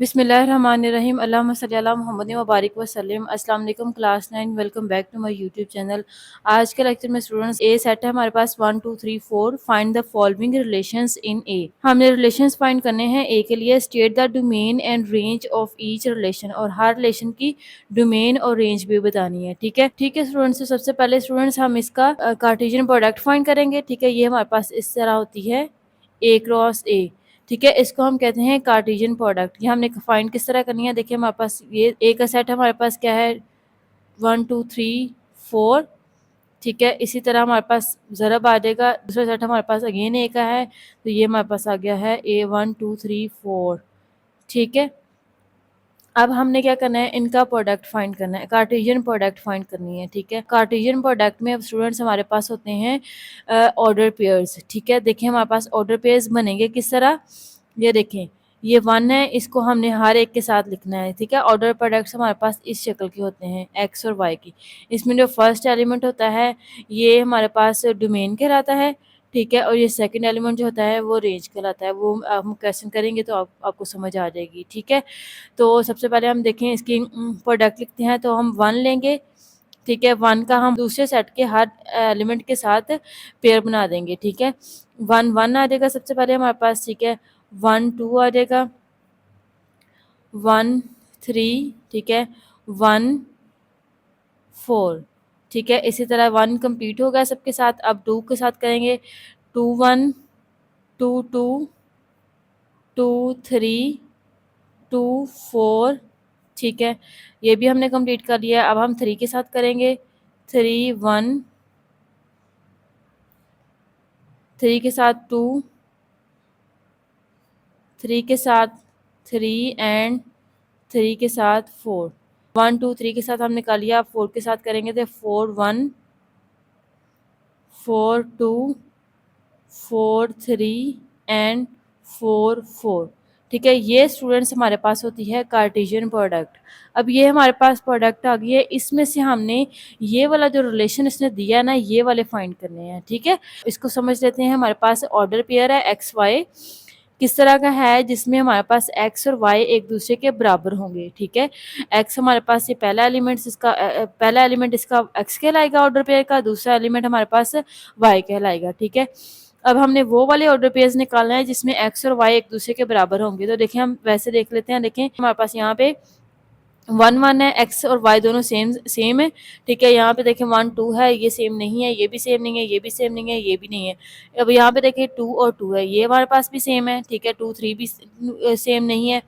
बिस्मिल्लाहिर्रहमानिर्रहीम अल्लाहुम्मा सल्ली अला मुहम्मद व बारिक वसल्लम। अस्सलाम वालेकुम class 9, welcome back to my YouTube channel. आज के लेक्चर में स्टूडेंट्स ए सेट है हमारे पास 1 2 3 4 find the following relations in A. हमने रिलेशंस फाइंड करने हैं ए के लिए। State the domain and range of each relation, और हर रिलेशन की डोमेन और रेंज भी बतानी है। ठीक है स्टूडेंट्स। तो सबसे पहले स्टूडेंट्स हम इसका कार्टेशियन प्रोडक्ट फाइंड करेंगे। ठीक है, ये हमारे पास इस तरह होती है ए क्रॉस ए। ठीक है, इसको हम कहते हैं कार्टेशियन प्रोडक्ट। ये हमने फाइंड किस तरह करनी है, देखिए हमारे पास ये ए का सेट हमारे पास क्या है 1 2 3 4। ठीक है, इसी तरह हमारे पास ज़रब आ जाएगा। दूसरा सेट हमारे पास अगेन ए का है, तो ये हमारे पास आ गया है ए 1 2 3 4। ठीक है, अब हमने क्या करना है, इनका प्रोडक्ट फाइंड करना है, कार्टेशियन प्रोडक्ट फाइंड करनी है। ठीक है, कार्टेशियन प्रोडक्ट में अब स्टूडेंट्स हमारे पास होते हैं ऑर्डर पेयर्स। ठीक है, देखिए हमारे पास ऑर्डर पेयर्स बनेंगे किस तरह, ये देखें ये 1 है, इसको हमने हर एक के साथ लिखना है। ठीक है, ऑर्डर प्रोडक्ट्स हमारे पास इस शक्ल के होते हैं एक्स और वाई की। इसमें जो फर्स्ट एलिमेंट होता है ये हमारे पास डोमेन कहलाता है। ठीक है, और ये सेकंड एलिमेंट जो होता है वो रेंज कहलाता है। वो हम क्वेश्चन करेंगे तो आपको समझ आ जाएगी। ठीक है, तो सबसे पहले हम देखें इसकी प्रोडक्ट लिखते हैं, तो हम 1 लेंगे। ठीक है, 1 का हम दूसरे सेट के हर एलिमेंट के साथ पेयर बना देंगे। ठीक है, 1 1 आ जाएगा सबसे पहले हमारे पास। ठीक है, 1 2 आ जाएगा, 1 3। ठीक है, 1 4। ठीक है, इसी तरह 1 कंप्लीट हो गया सबके साथ। अब 2 के साथ करेंगे, 2 1 2 2 2 3 2 4। ठीक है, ये भी हमने कंप्लीट कर लिया। अब हम 3 के साथ करेंगे, 3 1 3 के साथ 2, 3 के साथ 3 एंड 3 के साथ 4। 1 2 3 के साथ हमने कर लिया। 4 के साथ करेंगे तो 4 1 4 2 4 3 एंड 4 4। ठीक है, ये स्टूडेंट्स हमारे पास होती है कार्टेशियन प्रोडक्ट। अब ये हमारे पास प्रोडक्ट आ गई है, इसमें से हमने ये वाला जो रिलेशन इसने दिया है ना, ये वाले फाइंड करने हैं। ठीक है, इसको समझ लेते हैं। हमारे पास ऑर्डर पेयर है एक्स वाई, किस तरह का है, जिसमें हमारे पास एक्स और वाई एक दूसरे के बराबर होंगे। ठीक है, एक्स हमारे पास ये पहला एलिमेंट इसका पहला एलिमेंट इसका एक्स कहलाएगा ऑर्डर पेयर का, दूसरा एलिमेंट हमारे पास वाई कहलाएगा। ठीक है, अब हमने वो वाले ऑर्डर पेयर्स निकालना है जिसमें एक्स और वाई एक दूसरे के बराबर होंगे। तो देखिए हम वैसे देख लेते हैं। देखें हमारे पास यहाँ पे 1 1 है, एक्स और वाई दोनों सेम सेम है। ठीक है, यहाँ पे देखें 1 2 है, ये सेम नहीं है, ये भी सेम नहीं है, ये भी सेम नहीं है, ये भी नहीं है। अब यहाँ पे देखिए 2 और 2 है, ये हमारे पास भी सेम है। ठीक है, 2 3 भी सेम नहीं है,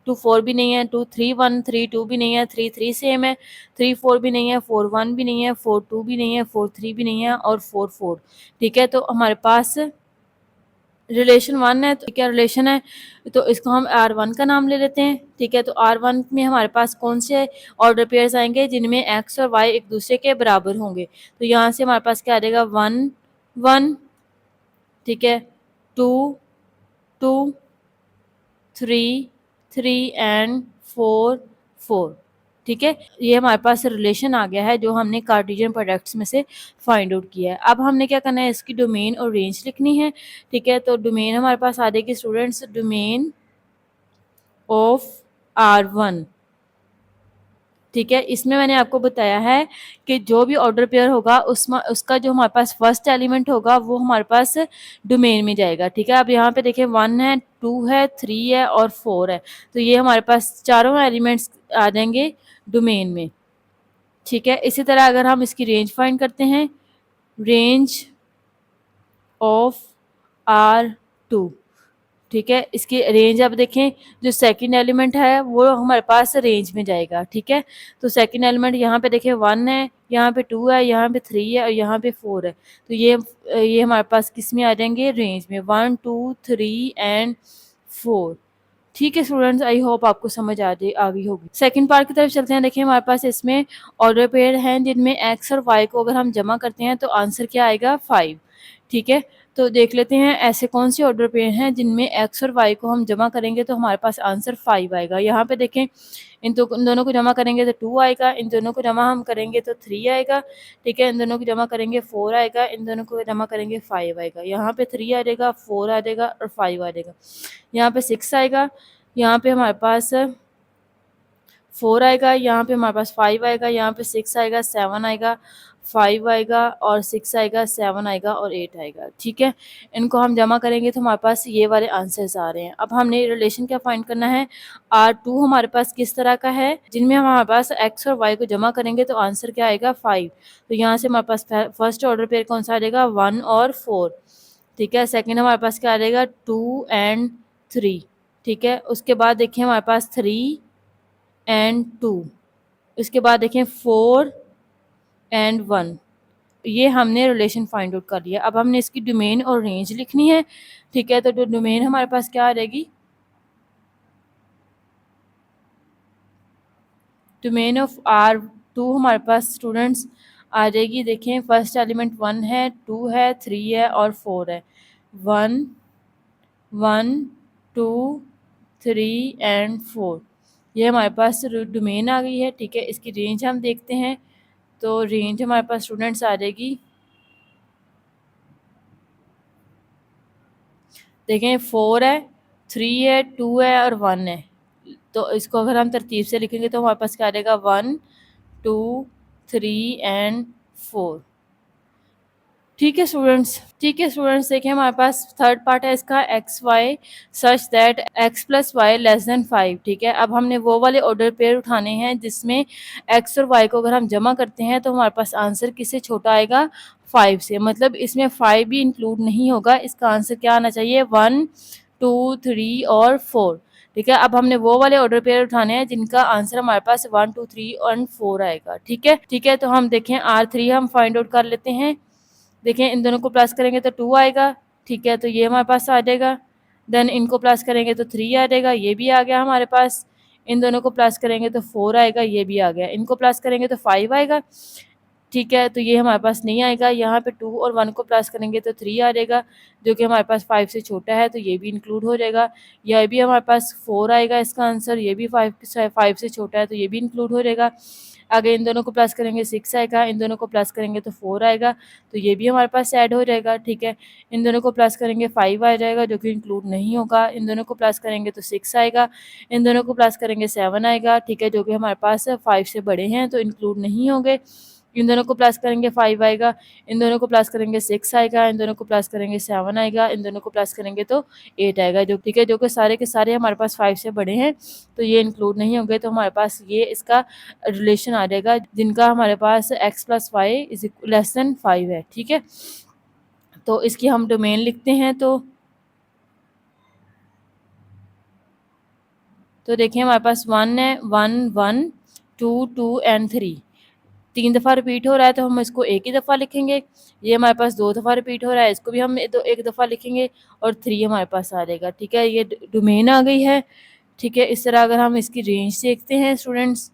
2 4 भी नहीं है, 2 3 1 3 2 भी नहीं है, 3 3 सेम है, 3 4 भी नहीं है, 4 1 भी नहीं है, 4 2 भी नहीं है, 4 3 भी नहीं है, और 4 4। ठीक है, तो हमारे पास रिलेशन 1 है, तो क्या रिलेशन है, तो इसको हम R1 का नाम ले लेते हैं। ठीक है, तो R1 में हमारे पास कौन से ऑर्डर पेयर्स आएंगे जिनमें एक्स और वाई एक दूसरे के बराबर होंगे। तो यहाँ से हमारे पास क्या आ जाएगा 1 1। ठीक है, 2 2 3 3 एंड 4 4। ठीक है, ये हमारे पास रिलेशन आ गया है जो हमने कार्टेशियन प्रोडक्ट्स में से फाइंड आउट किया है। अब हमने क्या करना है, इसकी डोमेन और रेंज लिखनी है। ठीक है, तो डोमेन हमारे पास आ जाएगी स्टूडेंट्स, डोमेन ऑफ R1। ठीक है, इसमें मैंने आपको बताया है कि जो भी ऑर्डर पेयर होगा उसका जो हमारे पास फर्स्ट एलिमेंट होगा वो हमारे पास डोमेन में जाएगा। ठीक है, अब यहाँ पे देखें 1 है, 2 है, 3 है और 4 है, तो ये हमारे पास चारों एलिमेंट्स आ जाएंगे डोमेन में। ठीक है, इसी तरह अगर हम इसकी रेंज फाइंड करते हैं, रेंज ऑफ R2। ठीक है, इसकी रेंज अब देखें, जो सेकंड एलिमेंट है वो हमारे पास रेंज में जाएगा। ठीक है, तो सेकंड एलिमेंट यहाँ पे देखें 1 है, यहाँ पे 2 है, यहाँ पे 3 है और यहाँ पे 4 है, तो ये हमारे पास किस में आ जाएंगे, रेंज में, 1 2 3 एंड 4। ठीक है स्टूडेंट्स, आई होप आपको समझ आ गई होगी। सेकंड पार्ट की तरफ चलते हैं। देखिए हमारे पास इसमें ऑर्डर पेयर हैं जिनमें एक्स और वाई को अगर हम जमा करते हैं तो आंसर क्या आएगा 5। ठीक है, तो देख लेते हैं ऐसे कौन से ऑर्डर पेयर हैं जिनमें एक्स और वाई को हम जमा करेंगे तो हमारे पास आंसर 5 आएगा। यहाँ पे देखें इन दोनों को जमा करेंगे तो 2 आएगा, इन दोनों को जमा हम करेंगे तो 3 आएगा। ठीक है, इन दोनों को जमा करेंगे 4 आएगा, इन दोनों को जमा करेंगे 5 आएगा। यहाँ पे 3 आ जाएगा, 4 आ जाएगा और 5 आ जाएगा। यहाँ पे 6 आएगा, यहाँ पे हमारे पास 4 आएगा, यहाँ पे हमारे पास 5 आएगा, यहाँ पे 6 आएगा, 7 आएगा, 5 आएगा और 6 आएगा, 7 आएगा और 8 आएगा। ठीक है, इनको हम जमा करेंगे तो हमारे पास ये वाले आंसर्स आ रहे हैं। अब हमने रिलेशन क्या फाइंड करना है, R2 हमारे पास किस तरह का है, जिनमें हम हमारे पास x और y को जमा करेंगे तो आंसर क्या आएगा 5। तो यहाँ से हमारे पास फर्स्ट ऑर्डर पेयर कौन सा आ जाएगा 1 और 4। ठीक है, सेकेंड हमारे पास क्या आ जाएगा 2 एंड 3। ठीक है, उसके बाद देखिए हमारे पास 3 एंड 2, इसके बाद देखें 4 एंड 1। ये हमने रिलेशन फाइंड आउट कर लिया। अब हमने इसकी डोमेन और रेंज लिखनी है। ठीक है, तो डोमेन हमारे पास क्या आ रहेगी, डोमेन ऑफ R2 हमारे पास स्टूडेंट्स आ जाएगी। देखें फर्स्ट एलिमेंट 1 है, 2 है, 3 है और 4 है। 1 1 2 3 एंड 4, ये हमारे पास डोमेन आ गई है। ठीक है, इसकी रेंज हम देखते हैं, तो रेंज हमारे पास स्टूडेंट्स आ जाएगी, देखें 4 है, 3 है, 2 है और 1 है। तो इसको अगर हम तरतीब से लिखेंगे तो हमारे पास क्या आ जाएगा 1 2 3 एंड 4। ठीक है स्टूडेंट्स, ठीक है स्टूडेंट्स, देखिए हमारे पास थर्ड पार्ट है इसका, X Y such that X plus Y less than 5। ठीक है, अब हमने वो वाले ऑर्डर पेयर उठाने हैं जिसमें एक्स और वाई को अगर हम जमा करते हैं तो हमारे पास आंसर किससे छोटा आएगा 5 से, मतलब इसमें 5 भी इंक्लूड नहीं होगा। इसका आंसर क्या आना चाहिए 1 2 3 और 4। ठीक है, अब हमने वो वाले ऑर्डर पेयर उठाने हैं जिनका आंसर हमारे पास 1 2 3 और 4 आएगा। ठीक है, ठीक है, तो हम देखें R3 हम फाइंड आउट कर लेते हैं। देखें इन दोनों को प्लस करेंगे तो 2 आएगा। ठीक है, तो ये हमारे पास आ जाएगा। देन इनको प्लस करेंगे तो 3 आ जाएगा, ये भी आ गया हमारे पास। इन दोनों को प्लस करेंगे तो 4 आएगा, ये भी आ गया। इनको प्लस करेंगे तो 5 आएगा। ठीक है, तो ये हमारे पास नहीं आएगा। यहाँ पे 2 और 1 को प्लस करेंगे तो 3 आ जाएगा, जो कि हमारे पास 5 से छोटा है, तो ये भी इंक्लूड हो जाएगा। यह भी हमारे पास 4 आएगा इसका आंसर, ये भी 5 से छोटा है, तो ये भी इंक्लूड हो जाएगा। आगे इन दोनों को प्लस करेंगे 6 आएगा, इन दोनों को प्लस करेंगे तो 4 आएगा, तो ये भी हमारे पास ऐड हो जाएगा। ठीक है, इन दोनों को प्लस करेंगे 5 आ जाएगा, जो कि इंक्लूड नहीं होगा। इन दोनों को प्लस करेंगे तो 6 आएगा, इन दोनों को प्लस करेंगे 7 आएगा। ठीक है, जो कि हमारे पास 5 से बड़े हैं, तो इंक्लूड नहीं होंगे। इन दोनों को प्लस करेंगे 5 आएगा, इन दोनों को प्लस करेंगे 6 आएगा, इन दोनों को प्लस करेंगे 7 आएगा, इन दोनों को प्लस करेंगे तो 8 आएगा। जो ठीक है, जो कि सारे के सारे हमारे पास 5 से बड़े हैं, तो ये इंक्लूड नहीं होंगे। तो हमारे पास ये इसका रिलेशन आ जाएगा जिनका हमारे पास x plus Y is less than 5 है। ठीक है, तो इसकी हम डोमेन लिखते हैं। तो देखिए हमारे पास 1 है, 1 1 2 2 एंड 3, 3 दफ़ा रिपीट हो रहा है तो हम इसको एक ही दफ़ा लिखेंगे। ये हमारे पास 2 दफ़ा रिपीट हो रहा है, इसको भी हम एक दफ़ा लिखेंगे और 3 हमारे पास आ जाएगा। ठीक है, ये डोमेन आ गई है। ठीक है, इस तरह अगर हम इसकी रेंज देखते हैं स्टूडेंट्स,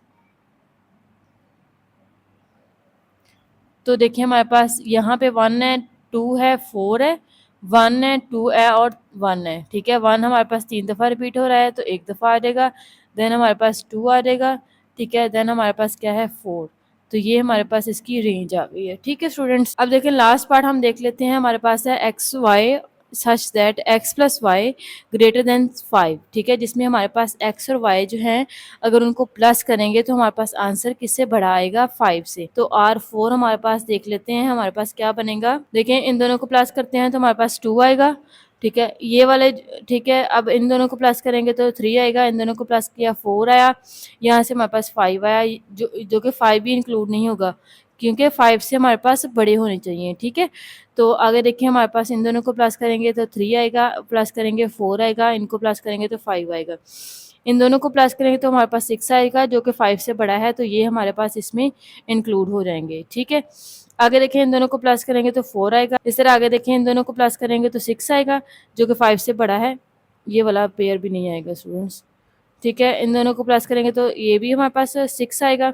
तो देखिए हमारे पास यहाँ पे 1 है, 2 है, 4 है, 1 है, 2 है और 1 है। ठीक है, 1 हमारे पास 3 दफ़ा रिपीट हो रहा है तो एक दफ़ा आ जाएगा। देन हमारे पास 2 आ जाएगा। ठीक है, देन हमारे पास क्या है 4, तो ये हमारे पास इसकी रेंज आ गई है। ठीक है स्टूडेंट्स, अब देखिए लास्ट पार्ट हम देख लेते हैं। हमारे पास है X Y such that X plus Y greater than 5। ठीक है, जिसमें हमारे पास एक्स और वाई जो हैं अगर उनको प्लस करेंगे तो हमारे पास आंसर किससे बड़ा आएगा 5 से। तो R4 हमारे पास देख लेते हैं हमारे पास क्या बनेगा। देखें इन दोनों को प्लस करते हैं तो हमारे पास 2 आएगा। ठीक है, ये वाले ठीक है, अब इन दोनों को प्लस करेंगे तो 3 आएगा, इन दोनों को प्लस किया 4 आया, यहाँ से हमारे पास 5 आया, जो कि 5 भी इंक्लूड नहीं होगा क्योंकि 5 से हमारे पास बड़े होने चाहिए। ठीक है, तो आगे देखिए हमारे पास इन दोनों को प्लस करेंगे तो 3 आएगा, प्लस करेंगे 4 आएगा, इनको प्लस करेंगे तो 5 आएगा, इन दोनों को प्लस करेंगे तो हमारे पास 6 आएगा, जो कि 5 से बड़ा है, तो ये हमारे पास इसमें इंक्लूड हो जाएंगे। ठीक है, आगे देखें इन दोनों को प्लस करेंगे तो 4 आएगा। इस तरह आगे देखें इन दोनों को प्लस करेंगे तो 6 आएगा, जो कि 5 से बड़ा है। ये वाला पेयर भी नहीं आएगा स्टूडेंट्स। ठीक है, इन दोनों को प्लस करेंगे तो ये भी हमारे पास 6 आएगा,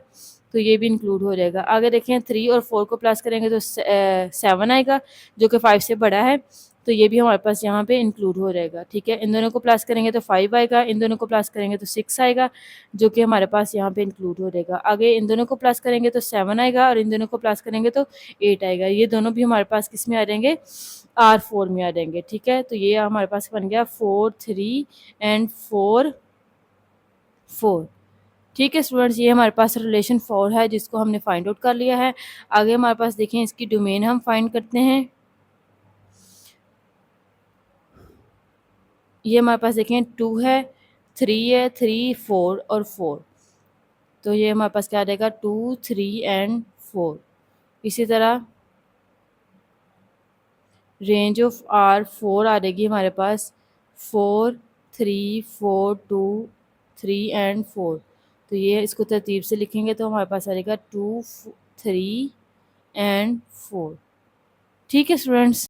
तो ये भी इंक्लूड हो जाएगा। आगे देखें 3 और 4 को प्लस करेंगे तो 7 आएगा, जो कि 5 से बड़ा है, तो ये भी हमारे पास यहाँ पे इंक्लूड हो जाएगा। ठीक है, इन दोनों को प्लस करेंगे तो 5 आएगा, इन दोनों को प्लस करेंगे तो 6 आएगा, जो कि हमारे पास यहाँ पे इंक्लूड हो जाएगा। आगे इन दोनों को प्लस करेंगे तो 7 आएगा और इन दोनों को प्लस करेंगे तो 8 आएगा। ये दोनों भी हमारे पास किस में आ जाएंगे R4 में आ जाएंगे। ठीक है, तो ये हमारे पास बन गया 4 3 एंड 4 4। ठीक है स्टूडेंट्स, ये हमारे पास रिलेशन 4 है जिसको हमने फाइंड आउट कर लिया है। आगे हमारे पास देखें इसकी डोमेन हम फाइंड करते हैं। ये हमारे पास देखें 2 है, 3 है, 3, 4 और 4। तो ये हमारे पास क्या आ जाएगा 2, 3 एंड 4। इसी तरह रेंज ऑफ आर 4 आ जाएगी हमारे पास 4, 3, 4, 2, 3 एंड 4। तो ये इसको तरतीब से लिखेंगे तो हमारे पास आ जाएगा 2, 3 एंड 4। ठीक है स्टूडेंट्स।